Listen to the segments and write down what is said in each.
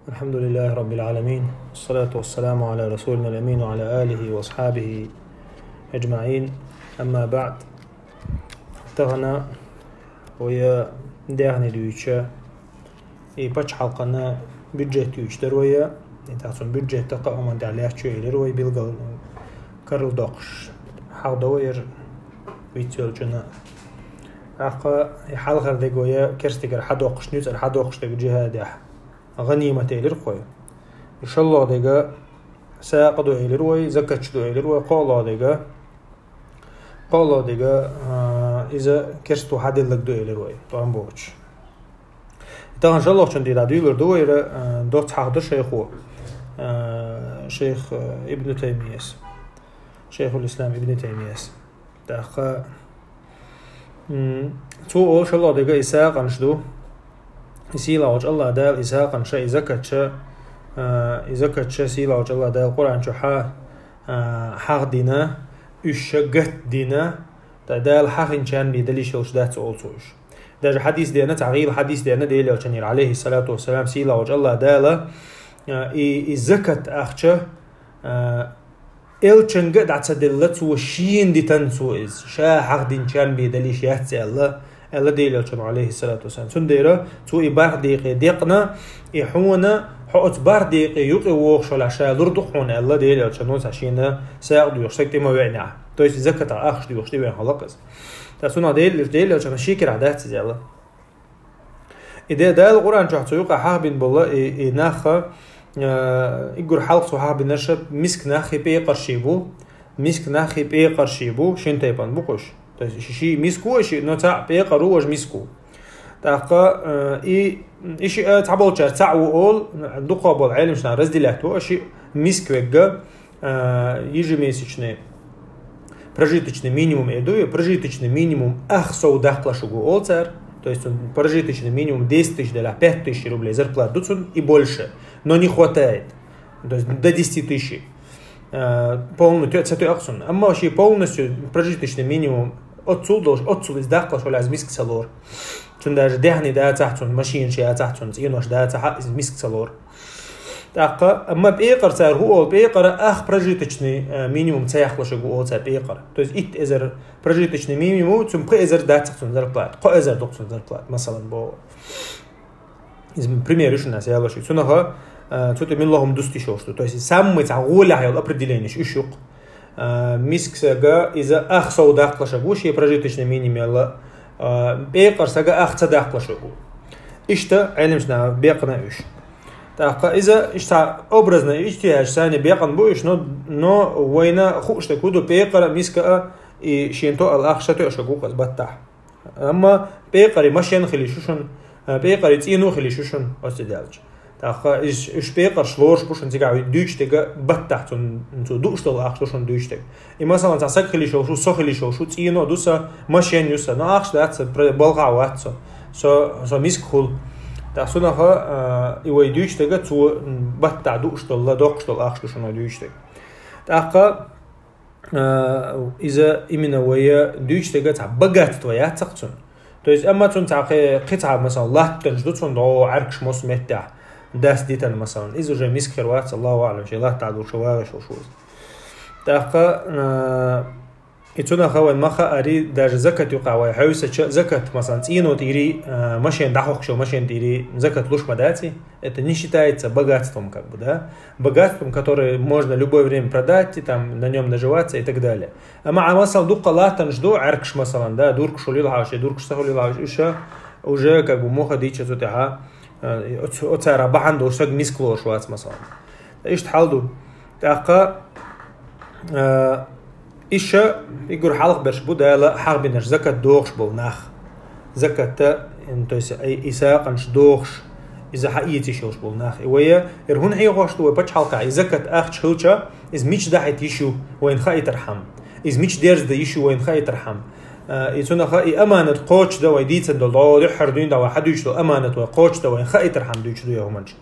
الحمد لله رب العالمين، والصلاة والسلام على رسولنا الأمين وعلى آله وأصحابه أجمعين. أما بعد، تغنى ويا دهني دويتشا باش حلقنا بجت يوجدر ويا تحسن بجت تقع من دعليه شيء لروي بيلقى كارل دوقش حاضوير ويتول جنا أخا حلقة دقويا كرستيجر حدوقش نيوز حدوقش دجهاد غنيمة إلروي إن شاء الله دقا ساقدو إلروي زكتشدو إلروي قال دقا إذا كرستو حد لك دو إلروي طبعا بوش طبعا إن شاء الله شن دي داديولر دوير دوت حاضر شيخ ابن تيمية شيخ الإسلام ابن تيمية دقا تو إن شاء الله دقا إساق أنشدو سيلا وجه الله دال إساق أنشا إذا كتش سيلا وجه الله دال القرآن شو حق دينا قت دينا دال حق إنشان بيدليش وش دات أولسوش ده حديث دينا تعغيل حديث دينا ديلي وشنير عليه الصلاة والسلام سيلا وجه الله دال إذا كت أخشى إلشن قد عتدلت وشين دي تنسو إز شا حق دينشان بيدليش يهتسي الله ديلي وشنير عليه الصلاة والسلام سنديرة تو إبار ديقي ديقنا إحونا حقت بار ديقي يقي ووخش ولا شا لردخون الله ديلي وشنير عشينا ساق دو يخشك تيما وعنع تويس إذا كت أخش دو يخش دي وين خلقز تاسونا ديلي وشنير شيكر عدات زي الله إذا دال القرآن شو حتسويق حابين بالله ناخا يقول حلق صحاب بنشب مسك ناخي بي قرشيبو شين تيبان بقوش شي مسكو شي نوتاع بي قروج مسكو تاقا إشي تعبول شار تعو أول دوقا بول عالم شنا رزدي لاتو أشي مسك ويقا يجي ميسيشني прожиточный минимум эдуя, прожиточный минимум ахсоу дахплашугу олцар, то есть он прожиточный минимум 10 тысяч, 5 тысяч рублей зарплат и больше, но не хватает, то есть до 10 тысяч полностью, amma вообще полностью прожиточный минимум отсюда из дахплаш ولا из миск салор, тун даже дехни да тахтун машин шия тахтун инош да тах из миск салор. أما بيقر صار هو بيقر прожиточный минимум цехлаша гуолца بيقر. То есть ит эзер прожиточный минимум тум эзер датцун зарплат. Ко эзер докцун зарплат. Масалан бо. Из пример еще нас я лошадь. Сунаха тут миллахум дустишошто. То есть самый тагуля хаял определение ишук. Миск сага из ахсау дахлаша гуши прожиточный минимум بيقر сага ахца дахлаша гу. Ишта علمنا بيقنا إيش. إذا إشتى أبرزنا إجتياج ثاني بيقن بوش نو وينا خوش تكودو بيقرا ميسكا شينتو الأخشة تأشقوق البتاح أما بيقرا مشين خليشوشن بيقرا تينو خليشوشن أستدالج تاخا إش بيقرا شلوش بوشن تيجا دوش تيجا بتاح تنتو دوش تل أخشوشن دوش تيجا إما مثلا تاسك خليشوشو سو خليشوشو تينو دوسا مشين يوسا نا أخش داتس بلغا واتسو سو ميسك خول تاسونا يوي دوش تيجا تو بتاع دوش تل دوش تل أخشوشن دوش تيجا تاخا إذا إمنا ويا دوش تيجا تعبقات تويا تقتن то есть أما تون تعقي قطعة مثلا لا تنجدو تون دو عركش موس متع داس ديتن مثلا إذا جاي مسكر وات الله أعلم شيء لا تعدو شواغش وشوز تاقا إتونا خوان مخا أري داج زكاة يقع ويحوسة زكاة مثلا تينو تيري ماشين دحوخشو ماشين تيري زكاة луж мадати это не считается богатством как бы, да, богатством, которое можно любое время продать и там на нем наживаться и так далее. Ама масал дука латан жду аркш масалан, да, дурк шулилхаш, дурк штахулилхаш, уже как бы моха дича тутиха оцара баханду ушаг мискло швац масалан. Ишт халду така إيشا يقول حلق برشبو ده لا حرب نش زكاة دوخش بالنخ زكاة إنتو إساق نش دوخش إذا حقيقي شوش بالنخ ويا إرهون حي غاشتو وبتش حلقة زكاة أخش هلشة إز ميش ده يشو وين خاي ترحم إز ميش ديرز ده يشو وين خاي ترحم يتونا خاي أمانة قوتش ده ويديت الدولار يحردين ده واحد يشتو أمانة وقوتش ده وين خاي ترحم ده يشتو يهمنش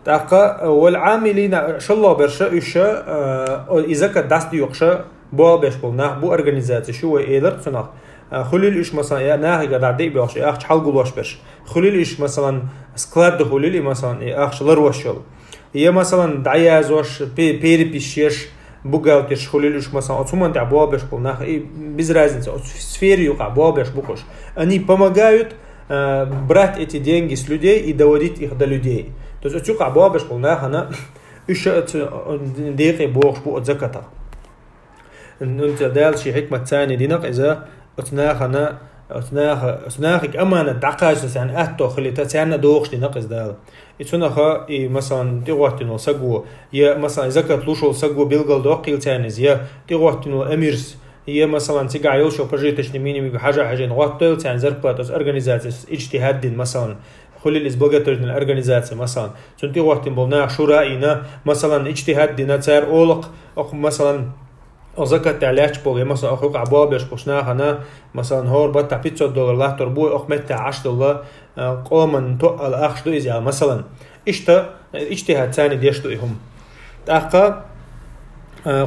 تاقا والعاملين شاء الله برشا إيشا إذا كان داست يقشا بو بيش بولناه بو أرغانيزاتي شو إيدر تناخ خليل إيش مثلا ناهي قدر دي بيوش أخش حلقو لوش برش خليل إيش مثلا سكلاد خليل مثلا أخش لروشل هي مثلا دعيازوش بيري بيشيش بوغالتش خليل إيش مثلا أتومن تعبوابش بول ناهي без разницы сфере юка бобеш букош они помогают брать эти деньги с людей и доводить их до людей. То есть отсюда бобеш бул нахана еще دقيقة بوخش بو أتذكرها. أنت دال شيء حكمة ثانية دينك إذا أتناخك أمانة دقاش يعني أتو خلي تسعنا دوخش دينك إذا دال. إتناخا مثلا تقوتينو سجوا يا مثلا زكاة لوشول سجوا بيلقل دوقيل ثاني يا تقوتينو أميرس هي مثلا تقعيل شو بجيتش نميني حاجة نغطيل ثاني زرقات أس أورجانيزاتيس اجتهاد دين مثلا خلي الإسبوعات الأورجانيزاتية مثلا تنتي وقت بولنا شورائنا مثلا اجتهاد دينا تار أولق أو مثلا أزكى تعليش بول مثلا أخوك عبابش بوشنا هنا مثلا هور بتاع $500 لا تربوي أخ متى $10 قومن تقل أخش دو إزيال مثلا اجتهاد ثاني ديشتو إهم تأخا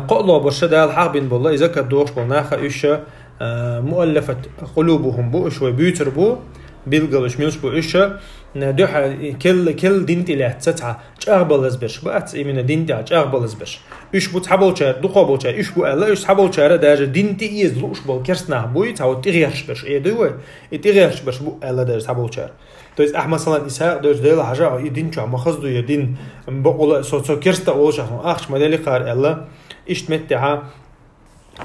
قلوا برشة الحربين بالله إذا كدوش بالناخ إيش مؤلفة قلوبهم بو إيش وبيوتر بو بيلقلش ميلش بو إيش ندوح كل دينتي له تسعة أغبل زبش بقت إيمنا دينتي أغبل زبش إيش بو تحبل شار دقة بو شار إيش بو ألا إيش تحبل شار داج دينتي يزلوش بال كرسنا بوي تاو تغيرش بش إيه دوه تغيرش بش بو ألا داج تحبل شار то есть مثلا إسحاق داج ديلا حاجة يدين شو مخزدو يدين بقول سو كرستا أول شخص أخش مدلي قار ألا إيش تمتعها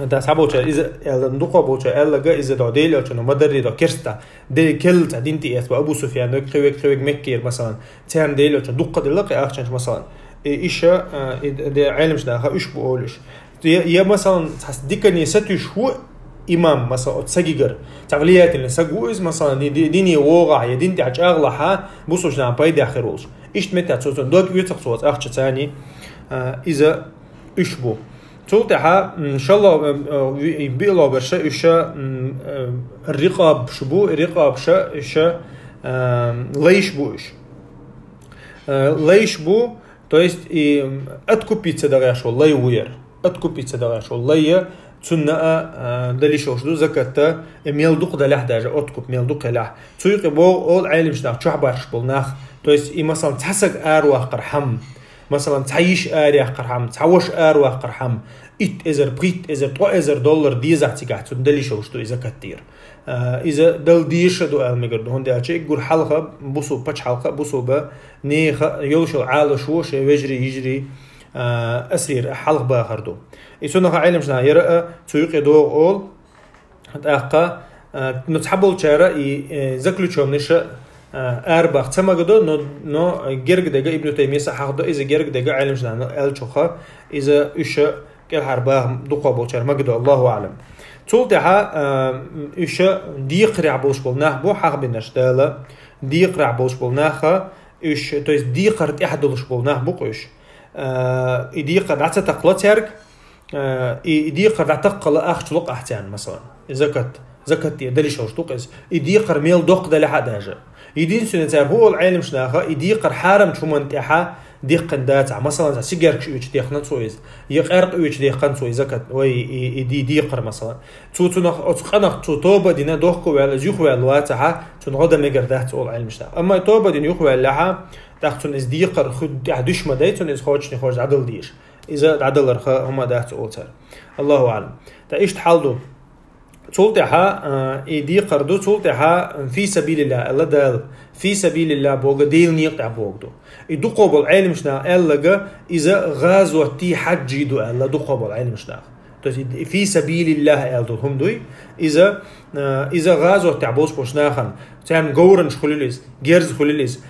ده سبوچه إذا الندقة بوچه ألا جا إذا داديل أو شنو مدري دا كرستا ده كل تعدين تيأس وأبو سفيان ده خويك مكير مثلا تهم ديل أو شنو دقة دلقة أخشنش مثلا إيش ده علمش ده إيش بقولش يا مثلا تصدقني ستوش هو إمام مثلا تسجيجر تعليات اللي سجوز مثلا ديني وقع يدين تعج أغلها بوسوش نعم بايد آخرولش إيش تمتع تصون دوك يوتق صوت أخش ثاني إذا إيش بو تولتها إن شاء الله بيلا برشة إيش الرقاب شبو الرقاب شا إيش ليش بو إيش ليش بو то есть откупиться дагашо лай уер откупиться дагашо лай цунна далишо шду заката мелдук далах даже откуп мелдук лах цуйق бо ол عالمش нах чухбарш болнах то есть и مثلا تحسق أروح قرحم مثلا تعيش أريح قرحم تعوش أروح قرحم إت إزر بريت إزر $2 دي زعتي قاعد تندلي شوشتو إذا كتير إذا دل ديش دو المجرد هون ده أشيء يقول حلقة بوسو بتش حلقة بوسو با نيخ يوشل عال شوش يجري أسير حلقة بآخر دو يسون خا علم شنا يرى تسويق دو أول أقا نتحبل شارع يذكروا شو منشأ أربعة ثم قدو نو جرق دقة ابن تيمية صححه إذا جرق دقة علم شنا الشخا إذا إيش كالحرباه دقة بوشر ما قدو الله أعلم تولتها إيش ديقرع بوش بولناه بو حق بنشتاله ديقرع بوش بولناخا إيش تو يس ديقرت أحدلش بولناه بوقش ديقرع عتى تقلتيرك ديقرع تقل أخشلق أحتان مثلا زكت يدلش وشتوقس ديقر ميل دق ده لحد هذا يدين سنتار هو العلم شناخا ديقر حرم شو منتحة ديقن داتع مثلا سيجارك شو يديقن سويز يقرق يديقن سويز زكت وي ديقر مثلا تنخ أتقنخ توبة دينا دوخ ولا زيخ ولا واتها تنغدا مجردات أول علم شناخ أما توبة دين يخ ولا لها تحتون إز ديقر خد عدش مدايتون إز خوجني خوج عدل ديش إذا عدل رخا هم دات أولتر الله أعلم تعيش تحلدو تولتها إيدي قردو تولتها في سبيل الله الله دال في سبيل الله بوغ ديل نيقطع بوغدو إدو قبل علم شنا ألغا إذا غازو تي حجي دو ألا دو قبل علم شنا في سبيل الله ألدو هم دوي إذا غازو تعبوش بوشناخن تعم غورنش خليليز جيرز خليليز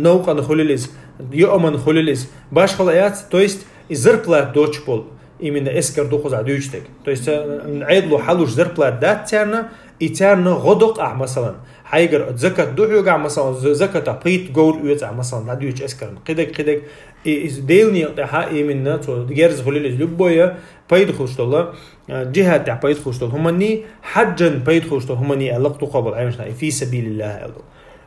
نوقن خليليز يؤمن خليليز باش خلايات تويست إزربلات دوتش بول именно эскер духу задючтек. То есть عيدلو حلوش زربلات دات تاعنا إتاعنا غدق مثلا حيجر زكاة دحوجع مثلا زكاة بيت جول ويتع مثلا داديوش إسكر قدك ديلني تها إيمنا تو جيرز خليل لبويا بيد خوشتلا جهة تاع بيد خوشتلا همني حجا بيد خوشتلا همني ألقتو قبل عيشنا في سبيل الله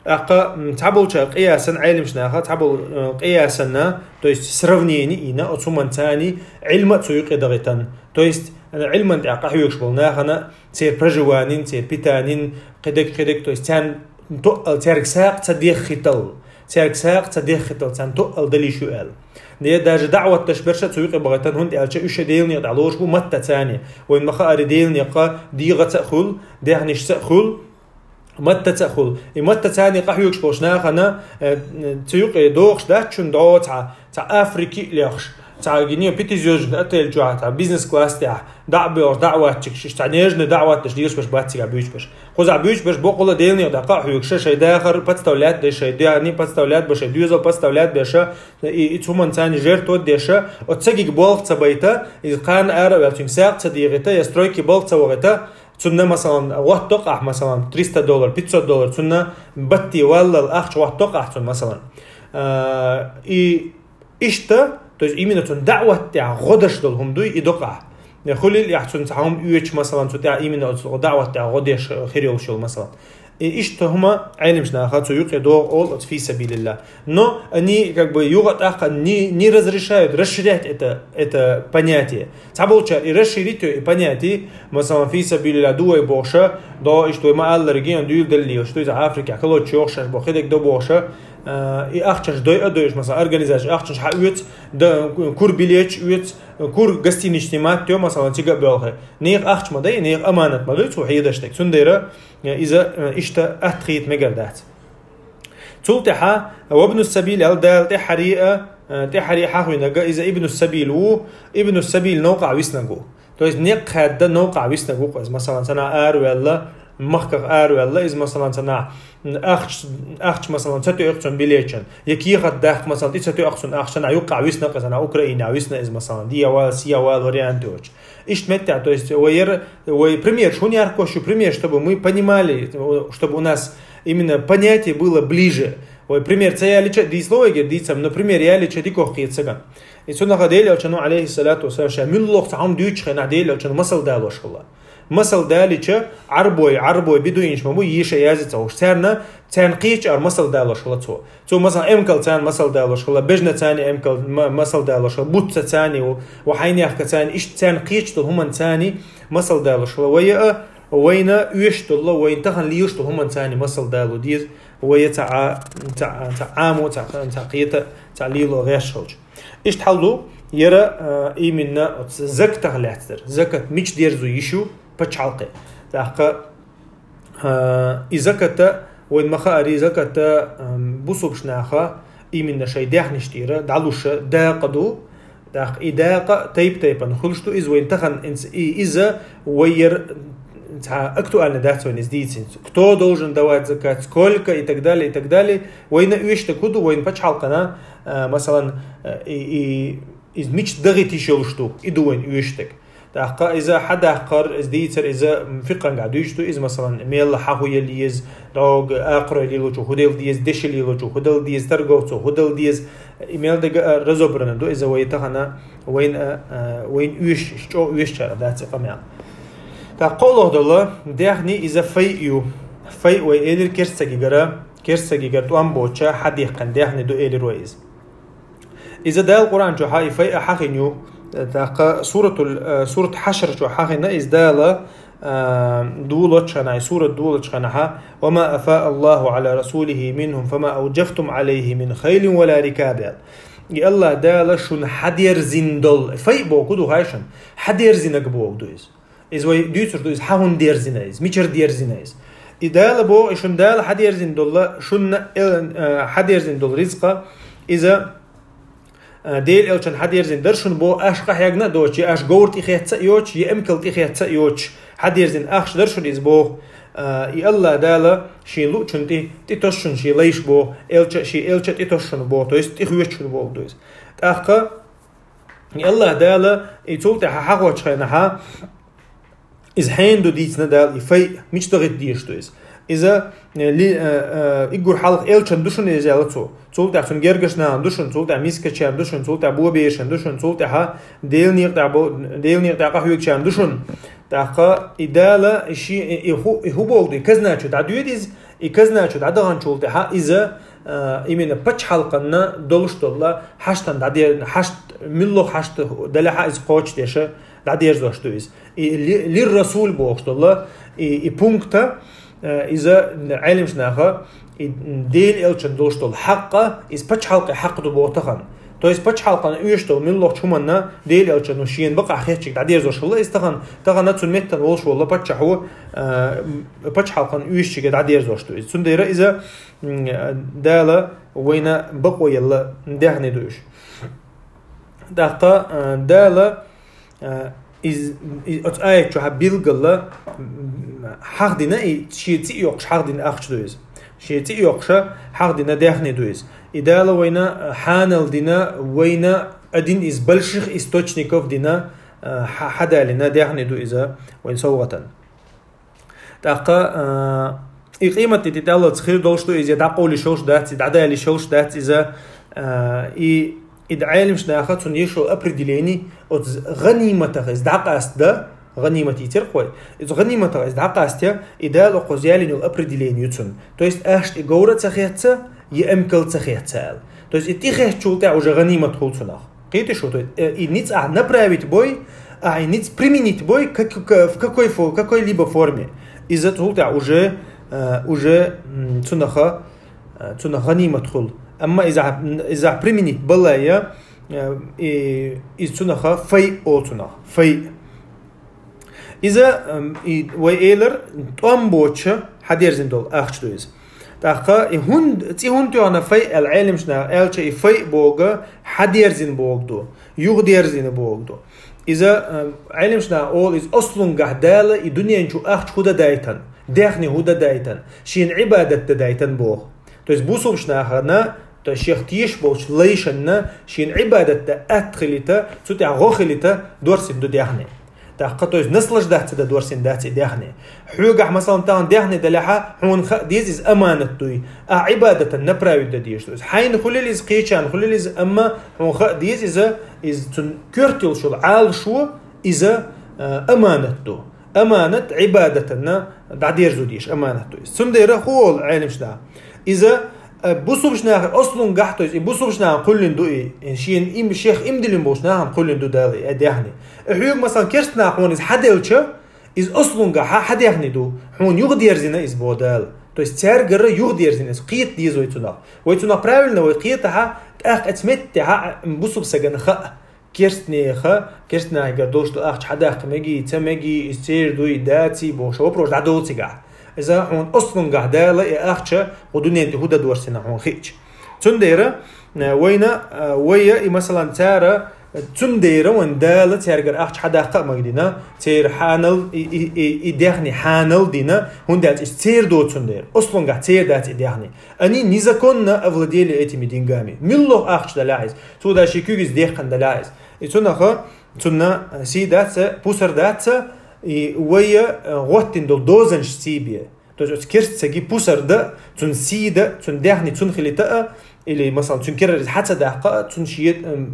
أقا تعبول قياسا علم شناخا تعبول قياسنا то есть сравнение إنا أتصومن تاني علم تسويق دغتن то есть علما دقة حيوكش بالناخنا تير برجوانين تير بيتانين قدك то есть تان تقل تارك ساق تصديق ختل تارك ساق تصديق ختل تان تقل دلي شو قال دي داج دعوة تشبرشة تسويق بغتن هند ألشة إيش ديلني دعلوش بو متى تاني وين مخا ديلني قا ديغة تأخل دهنش تأخل متى تأخل متى تاني قحيوكش بوشناخنا تسويق دوغش داتشون دعوة تاع أفريقي ليخش تاع جنيه بيتيزيوج أتل جوا تاع بيزنس كلاس تاع دعوة تشش تاع نيجن دعوة تشديش باش باتسي عبيش باش خوز عبيش باش بقول ديلني دقة حيوكش شيء داخر بتستولات ده شيء داني بتستولات باش ديوزل بتستولات باش يتومن تاني جير تود ديشة وتسجق بالغ تبيته إذا كان أرى ويلتين ساق تصديقته يسترويكي بالغ توغته تسنة مثلا واحد تقع مثلا $300 $500 تسنة بتي ولا الأخش واحد تقع تسنة مثلا إشتا то есть именно тон дa'ват тя годаш дол хумдуй и доqa خليل يحسن تعهم يوش مثلا تتاع именно دعوة تاع غديش خيريو شو مثلا إيش هما علمش ناخذ سويق دور أول في سبيل الله но они как бы югат аха не разрешают расширять это понятие таболча и расширить и понятие مثلا في سبيل الله دوي боша до что ما الله регион дуй дали что из Африки коло чёршаш бохедек до боша и ахчаш дой адоиш مثلا организация ахчаш хаует да кур билеч ует кур гостиничный мат тё مثلا тига белхе нех ахч мадай нех аманат мадай цу хейдаштек сундера إذا إشتا أتخيت مجردات تلتحى وابن السبيل الدال تحريقة حقوينجا إذا ابن السبيل ابن السبيل نوقع ويسنجو تو إذا نق هذا نوقع ويسنجو إذا مثلا سنا ولا مخكر ولا إذا مثلا سنا أخش مثلا ستو أخشن بليشن يكي قد دخل مثلا تستو أخشن يوقع ويسنج مثلا أوكرانيا ويسنا إذا مثلا دي وال سيا وال варианточ إشتمتع то есть пример что не аркошу пример чтобы мы понимали чтобы у нас именно понятие было ближе пример цая лича дислоги дицам например я лича дикох кицага и сунна гадели очану алейхи салату вассалам шамиллох таам дүйч хана дели очану масал далошхула масал далича арбой бедуинш маму иша язица уштерна تنقيش أو مسل دالوش ولا تو مثلا إمكال تان مسل دالوش ولا بجنة تاني إمكال مسل دالوش ولا بوت تاني وحين يحكي تاني إيش تنقيش تو هم تاني مسل دالوش ولا وين يشتو الله وين تخن ليشتو هم تاني مسل دالو ديز ويا تعامو تعقيته تعليله غير شوج إيش تحلو يرى إيمنا زك تغلاتر زكت مش ديرزو يشو بتشعلقه تحقق إزكت وين مخاري زكاة بوسوبش ناخا إيمن شيء داخ نشتيرة دعلوش داقدو داق إداقة تيبا نخلشتو إز وين تخن إذا وير أكتو أنا داتو نزديتين كتو должен давать زكاة сколько и так далее وين ويش تكودو وين بتش حلقنا مثلا إز مش دغيت يشلشتو إدو وين ويشتك تحقق إذا حدا قر إزديتر إذا فقرا قاعد يجتو إذا مثلا ميل حقو يليز دوغ أقرأ ليلوجو هدل ديز دش ليلوجو هدل ديز ترجوتو هدل ديز إيميل دقة رزوبرنا دو إذا ويتهنا وين يش شو يش شر دات قمع تقوله دلله دهني إذا في ويدر كرسجي جرا توام بوتشا حديقا دهني دو إير رويز إذا ده القرآن جو حي في حقينيو سورة حشر جو حقنا إزدالة دولتشنا سورة دولتشنا وما أفاء الله على رسوله منهم فما أوجفتم عليه من خيل ولا ركاب يا الله دالة شون حدير زندل في بوكودو هايشن حدير زينك بوكدويز إز وي ديوتر دويز حون دير زينايز ميشر دير زينايز إدالة بو شون دالة حدير زندل شون حدير زندل رزقة إذا ديل إلشان حدير زين درشون بو أشقى حيقنا دوش يا أش جورت إخيات يوش يا إمكل إخيات يوش حدير زين أخش درشون إز بو يالله دالا شي لوشون تيتوشون شي ليش بو إلش تيتوشون بو تويس تيخويشون بو دويس تأخا يالله دالا يتولت حقوش خينها إز حين دو ديتنا دال يفي مش تغيت ديش دويس إذا يقول حلق إلشان دوشون يزالتو تولت عشان جرجشنا دوشون تولت عميسك شام دوشون تولت عبوه بيشان دوشون تولت ها ديل نيق قهوة شام دوشون تاقا إدالة شيء يهو بولدي كزنا شو تعديو ديز И казначу дадаган чулте ха иза именно пачхалканна долуштолла хаштан дадер хашт милло хашт далаха из коч деше дадер зошту из. И лир расул богштолла и пункта иза алимшнаха и дел элчен долуштол хакка из пачхалка хакду ботахан. То есть пачхалкан уйштол милло чуманна дел элчен ушиен бака хечик дадер зошолла истахан тагана цунметтан волшолла пачху пачхалкан уйштиге дадер зошту из. Цундера иза دالا وين بقوا يلا دهني دوش دقة دالا إز أتأيك شو هبيل قلا حقدنا شيء تيوقش حقدنا أخش دويز شيء تيوقش حقدنا دهني دويز إدالا وين حانل دينا وين أدين إز بلشخ إستوچنيكوف دينا حدا لنا دهني دويزا وين صوغة دقة قيمة تتطلع تخير دولشتو إذا دقوا لشوش دات إذا عدا لشوش دات إذا إذا عالم شناخة تنيشو أبردليني غنيمة إذا دقا أستدا غنيمة يترقوي إذا غنيمة إذا دقا أستيا إذا لقوزيالين الأبردليني يتسن تو есть أشت إغورة تخيحتسا يأمكل تخيحتسال то есть إتخيح чулта уже غنيمة تخلصناخ قيتي шо то есть и ниц направить бой и ниц применить бой в какой-либо форме из-за чулта уже цунаха не мадхул. Амма иза применить балая из цунаха фей о цунах фей. Иза и вейлер амбоча хадерзин дол ахчдуиз. Таха и хунд тюана фей العلم شنا элча и фей бога хадерзин богду югдерзин богду. Иза علم شنا all из ослун гахдала и дуньянчу ахч худа дайтан. داخني هودا دايتن شين عبادة دايتن بوغ تو есть بوصوبشنا خنا تو شيختيش بوش ليشنا شين عبادة أدخلتا سوتي غوخلتا دورسين دو داخني تاخ تو есть نسلجدات دا دورسين داتي داخني حوغح مثلا تان داخني دلحا هون ديز أمانة توي عبادة نبراوي دا ديش تو حين خليليز قيشان خليليز أما هون ديز إز تن كورتيل شو عال شو إذا أمانة تو أمانة عبادتنا دعدير زوديش أمانة تويس سنديرة خول عالم شنا إذا بوصوبشنا أصلاً قحتويس بوصوبشنا قلن دوئي شين إم الشيخ إمدلين بوشنا هم قلن دو دالي أديحني حيوك مثلا كرسنا حون إز حديلشة إز أصلاً قحا حديحني دو حون يغدير زينا إز بودال تويس تيار قرر يغدير زينا إز قيت ديز ويتونا правильно ويقيتها تأخ أتمتها بوصوب سجن خاء كرستنا قدوش تو أخش حداق مجي تمجي استير دوي داتي بوش وبروش دعوتي قاع إذا هون أصلاً قاعدة لا أخش ودنيا تهودا دورسنا هون خيج تنديرة وينا ويا مثلاً تارة تنديرة وين دالة تارجر أخش حداق مجدنا تير حانل إديخني حانل دينا هون دات استير دو تندير أصلاً قاعد تير دات إديخني أني نيزكوننا أفلديلي إتي مدينجامي ملو أخش دلاعز تو دا شيكوجز ديخن دلاعز إتونا سي داتسا بوسر داتسا ويا غوتين دول دوزنش سيبيه تو كيرست سجي بوسر دا تون سي دا تون داخني تون خليتا или مثلا تون كيرر حتى دقة تون شيء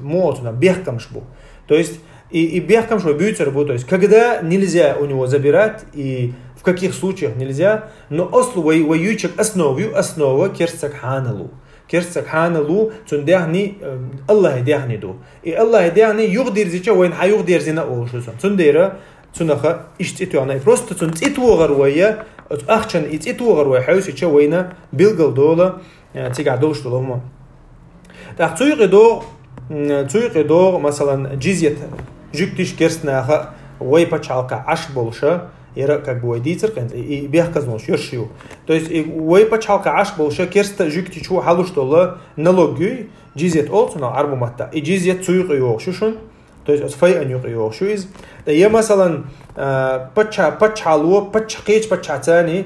مو تون بيحكمش بو то есть и бехкам что бьются то есть когда нельзя у него забирать и в каких случаях нельзя но воюющих основа кирсак ханалу كرسك حانلو تندهني الله يدهني دو إيه الله يدهني يقدر زيجا وين حيقدر زينا أول شو تنديره تنخا إشتيتو أنا просто تنتيتو غروية أخشن إتيتو غروية حيوس يجا وينا بيلقل دولا تيجا دولش دولهم так цуйق до مثلا جزية جكتش كرسنا خا وي بتشالك عش بولشة يرى как бы дитер и бехказнул шершью то есть вой пачалка аш болша керста жукти чу халуштола налогui джизет олцуна арбуматта и джизет цуйق йошушун то есть фай анюк йошуиз да я مثلا пачалу пачқич пачатани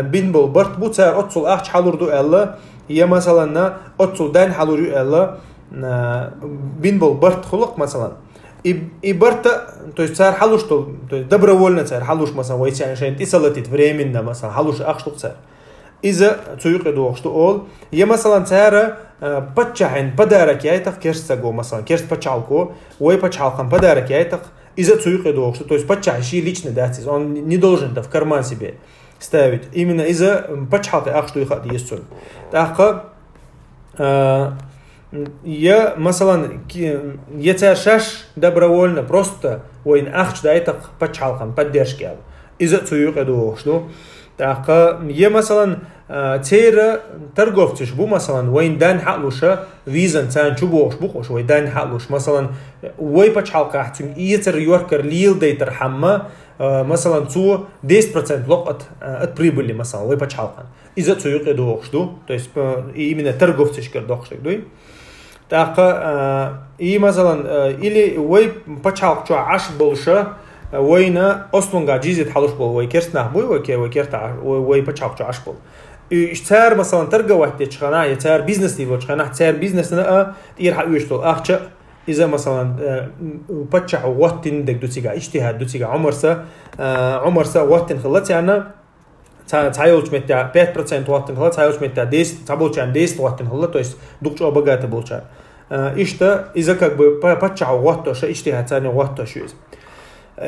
бин бол барт бу цар отсул ах халурду элла я مثلا отсул дан халуру элла бин бол барт хулук مثلا и барта, то есть царь халуш, то есть добровольно царь халуш, مثلا войти, шейн исалатит временно, مثلا халуш ахштук царь. Из-за цуйка дух, что ол, я مثلا царь подчахин подарок яйтах керсаго, مثلا керс подчалку, ой подчалкам подарок яйтах из-за цуйка дух, что то есть подчахи лично дать, он не должен да в карман себе. ставить. Именно из-за пачхалты ахшту их отъестун. Так я, масалан, шаш добровольно просто воин ахч да это пачхалкан поддержки. Из-за цуюк эду что. Так я, масалан, тейра торговцы шбу, масалан, воин дан хаклуша визан цан чубош бухош, воин дан хаклуш, масалан, вой пачхалка ахтим иетер йоркер лил дейтер хамма, масалан, цу 10% лоп от прибыли, масалан, вой пачхалкан. Из-за цуюк эду что, то есть именно торговцы шкердох штук, так и, масалан, или вой пачхалк чуа аш больше وينا أصلاً قاعد جيزة حلوش بول ويكرت نحبوي ويكرت ويبتشاق عش بول إشتار مثلاً ترجع واحد تشخنا يتار بيزنس ليفل تشخنا تار بيزنس أنا يرح يشتغل أخشى إذا مثلاً بتشاق وقتين دك دوتيجا اجتهاد دوتيجا عمر سا وقتين خلص يعني تعيش متى 5% وقتين خلص تعيش متى 10 تعبولش عن 10 وقتين خلص то есть دوكش أبغى تبولش إشتا إذا كأب بتشاق وقت شو اجتهاد ثاني وقت شو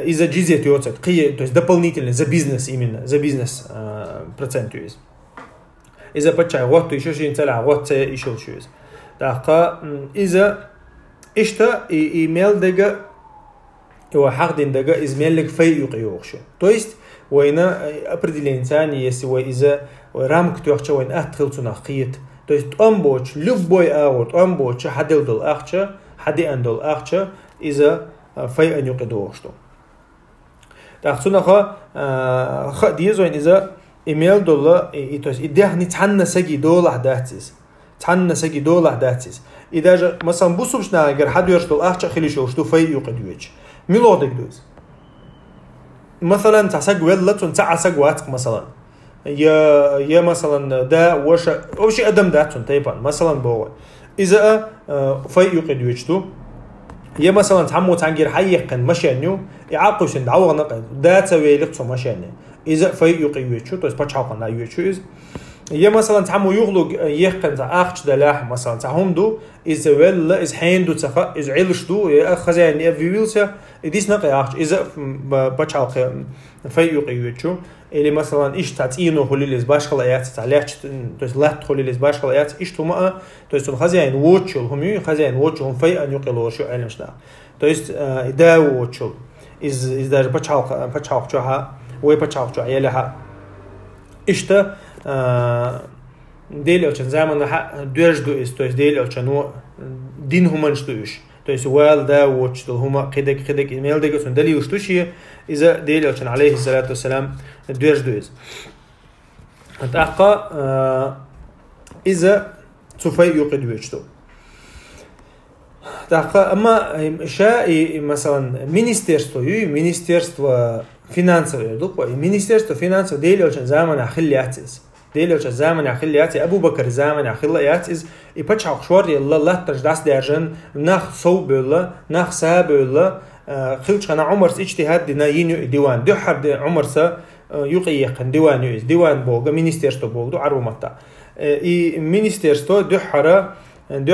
из-за джизет йоцет, то есть дополнительно за бизнес именно, за бизнес процент есть. Из-за почай вот еще что инцеля, вот еще что есть. Так из-за ишта и имел дега его хагдин дега измелек фей юқиёхшу. То есть война определение цани, если вы из-за рамок тёхча война отхилцу на хит. То есть он боч любой аут, он боч хадил дол ахча, хади андол ахча из-за фей анюқиёхшу. Так сунаха хадизоин из-за имел долла и то есть идея не цанна саги долла датис цанна саги долла датис и даже масам бусубшна гер хадуер что ахча хилишо что фей юqadюч мелодик дуз مثلا تساق ولت ونتساق واتك مثلا يا مثلا دا وش شيء ادم داتون تيبان مثلا بو اذا فاي يقدوش تو يا مثلا تعمو تانجير حيقن مشانيو يعاقوش ندعو نقد دا تسوي لك مشاني اذا فاي يقيوش تو بتشاقن لا يوش يا مثلا تعمو يغلق يقن اخش دلاح مثلا تعهم دو اذا ولا از هندو تخ از علش دو يا خزان افيلسا ديس نقي اخش اذا بتشاق فاي يقيوش или مثلا ايش تعطينه خليلز باشخلايات تعليش то есть لا خليلز باشخلايات ايش توما то есть он хозяин вочул هم хозяин вочул он фей ان يقلو شو علم شدا то есть да вочул из даже почалк чоха ой почалк чо яляха ишта ديل очень замана дежду из то есть дел очень ну дин хуман штуиш то есть уал да вочул هما кидек имел дегос он дали штуши إذا ديل очень عليه الصلاة والسلام دوش دوز أتأقى إذا سوف يوقد وجهه أتأقى أما شاء مثلا министерство финансов министерство финансов ديل очень زمان أخلياتيز ديل очень زمان أخلياتي أبو بكر زمان أخلياتيز يبتشع شوار يلا لا تجداس دارجن نخ صوب يلا نخ ساب يلا خلش أنا عمر اجتهاد دنا ينو ديوان دو حد عمر سا يقيقن ديوان يوز ديوان بوغا مينيستيرستو بوغ دو عرو متا اي مينيستيرستو دو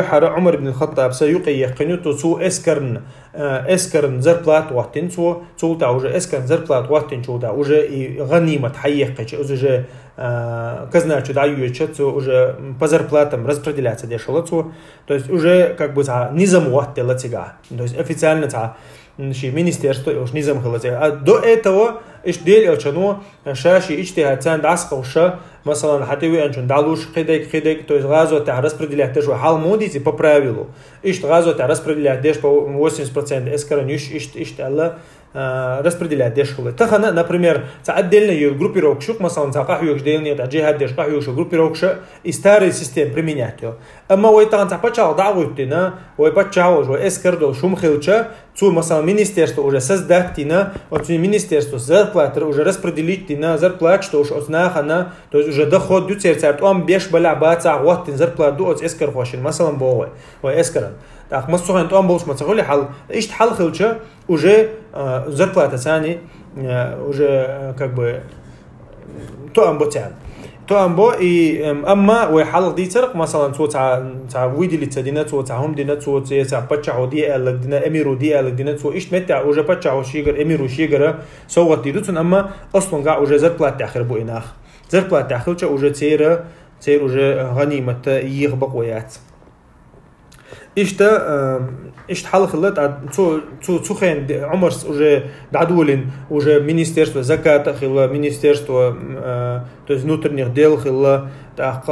حرا عمر بن الخطاب سا يقيقن تو سو اسكرن زربلات وقتين سو تا уже اسكرن زربلات وقتين شو دا уже غنيمة حيقش уже казна чуда юечет уже по зарплатам распределяться дешево то есть уже как бы низам вахтела тига то есть официально министерство уж низам хлазе а до этого ايش ديل الشنو شاشي اجتهاد سان داسقه وشا مثلا حتى انشن دالوش خدك то есть газу тя распределять даже хал модите по правилу иш газу тя распределять деш по 80% эскараниш иш алла распределять дешево тахана например отдельно группировок шук مثلا тахаюш дельни та джихад деш кахаюш группировок ша и старый систем применять его amma ой тан тапачал дауттина ой пачал уже эскардо шумхилча цу مثلا министерство уже создатина вот министерство зарплаты уже распределить на зарплату что уж ознахана то есть уже доход дюцерцарт он беш бала баца вот зарплату от эскар хошин مثلا бой ой эскаран так масухан он болш мацахули хал ишт хал хилча уже зарплата сани уже как бы то амботян تو ام بو اي اما ويحلق دي ترق مثلا تو تاع ويدي اللي تدينا تو تاع هم دينا تو تاع باتشا دي ال دينا اميرو دي ال دينا تو ايش متى وجا باتشا شيغر اميرو شيغر صوت ديدوتن اما اصلا قاع وجا زر بلات تاخر بو اناخ زر بلات تاخر وجا تير وجا غنيمه يغبق ويات إيش حل خلت تو خين عمر уже дадулин уже министерство заката хилла министерство то есть внутренних дел хилла так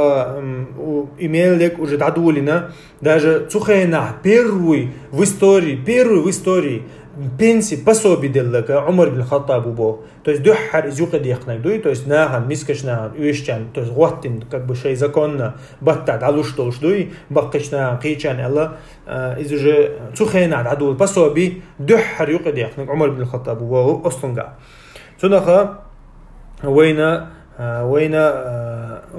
имелек уже дадулина даже цухена первый в истории пенсии пособие делка Умар ибн Хаттаб убо то есть духар изюка диякнак дуй то есть нахан мискашна уишчан то есть гуаттин как бы шей законно батта далуштолш дуй баккашна qichan алла из уже цухена дадул пособие духар юка диякнак Умар ибн Хаттаб убо ослунга сунаха وين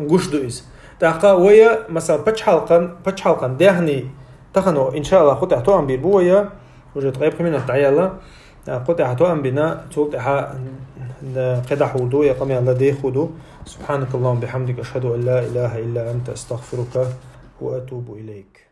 гуш дуис така ويا مثلا بچ حلقان دهني تخنو ان شاء الله خطه تو ام بيبويا وجه تغيب كمان التعيالة قطع توأم بنا توقع قدح وضو يقام الله دي خدو سبحانك اللهم بحمدك أشهد أن لا إله إلا أنت أستغفرك وأتوب إليك